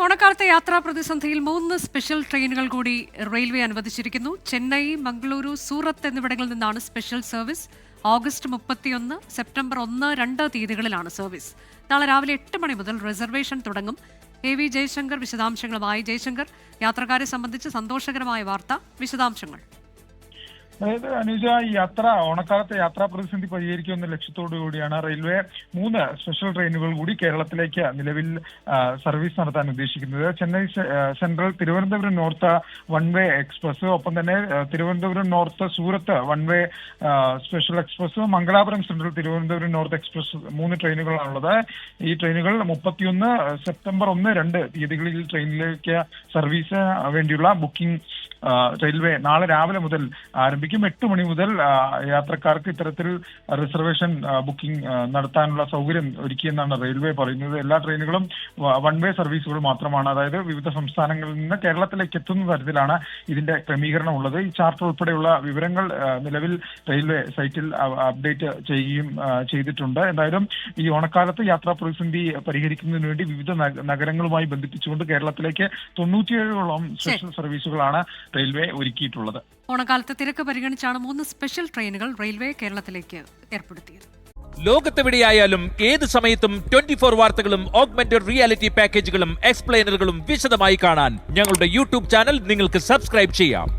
ഓണക്കാലത്തെ യാത്രാ പ്രതിസന്ധിയിൽ 3 സ്പെഷ്യൽ ട്രെയിനുകൾ കൂടി റെയിൽവേ അനുവദിച്ചിരിക്കുന്നു. ചെന്നൈ, മംഗളൂരു, സൂറത്ത് എന്നിവിടങ്ങളിൽ നിന്നാണ് സ്പെഷ്യൽ സർവീസ്. ഓഗസ്റ്റ് 31, സെപ്റ്റംബർ 1, 2 തീയതികളിലാണ് സർവീസ്. നാളെ രാവിലെ 8 മണി മുതൽ റിസർവേഷൻ തുടങ്ങും. AV ജയശങ്കർ വിശദാംശങ്ങളുമായി. ജയശങ്കർ, യാത്രക്കാരെ സംബന്ധിച്ച് സന്തോഷകരമായ വാർത്ത, വിശദാംശങ്ങൾ. അതായത് അനുജ, ഈ ഓണക്കാലത്തെ യാത്രാ പ്രതിസന്ധി പരിഹരിക്കുമെന്ന ലക്ഷ്യത്തോടു കൂടിയാണ് റെയിൽവേ 3 സ്പെഷ്യൽ ട്രെയിനുകൾ കൂടി കേരളത്തിലേക്ക് നിലവിൽ സർവീസ് നടത്താൻ ഉദ്ദേശിക്കുന്നത്. Chennai central, Thiruvananthapuram north one way express, ഒപ്പം തന്നെ Thiruvananthapuram north Surat one way special express, Mangalapuram central, Thiruvananthapuram north express 3 ട്രെയിനുകളാണുള്ളത്. ഈ ട്രെയിനുകൾ 31, സെപ്റ്റംബർ 1, 2 തീയതികളിൽ ട്രെയിനിലേക്ക് സർവീസ് വേണ്ടിയുള്ള ബുക്കിംഗ് റെയിൽവേ നാളെ രാവിലെ മുതൽ ആരംഭിക്കും. 8 മണി മുതൽ യാത്രക്കാർക്ക് ഇത്തരത്തിൽ റിസർവേഷൻ ബുക്കിംഗ് നടത്താനുള്ള സൗകര്യം ഒരുക്കിയെന്നാണ് റെയിൽവേ പറയുന്നത്. എല്ലാ ട്രെയിനുകളും വൺ വേ സർവീസുകൾ മാത്രമാണ്. അതായത് വിവിധ സംസ്ഥാനങ്ങളിൽ നിന്ന് കേരളത്തിലേക്ക് എത്തുന്ന തരത്തിലാണ് ഇതിന്റെ ക്രമീകരണം ഉള്ളത്. ഈ ചാർട്ട് ഉൾപ്പെടെയുള്ള വിവരങ്ങൾ നിലവിൽ റെയിൽവേ സൈറ്റിൽ അപ്ഡേറ്റ് ചെയ്യുകയും ചെയ്തിട്ടുണ്ട്. എന്തായാലും ഈ ഓണക്കാലത്ത് യാത്രാ പ്രതിസന്ധി പരിഹരിക്കുന്നതിന് വേണ്ടി വിവിധ നഗരങ്ങളുമായി ബന്ധിപ്പിച്ചുകൊണ്ട് കേരളത്തിലേക്ക് 97ഓളം സ്പെഷ്യൽ സർവീസുകളാണ് റെയിൽവേ ഒരുക്കിയിട്ടുള്ളത്. ഓണക്കാലത്തെ തിരക്ക് പരിഗണിച്ചാണ് 3 സ്പെഷ്യൽ ട്രെയിനുകൾ റെയിൽവേ കേരളത്തിലേക്ക് ഏർപ്പെടുത്തിയത്. ലോകത്തെവിടെയായാലും ഏത് സമയത്തും 24 വാർത്തകളും ഓഗ്മെന്റഡ് റിയാലിറ്റി പാക്കേജുകളും എക്സ്പ്ലെയിനറുകളും വിശദമായി കാണാൻ ഞങ്ങളുടെ യൂട്യൂബ് ചാനൽ നിങ്ങൾക്ക് സബ്സ്ക്രൈബ് ചെയ്യാം.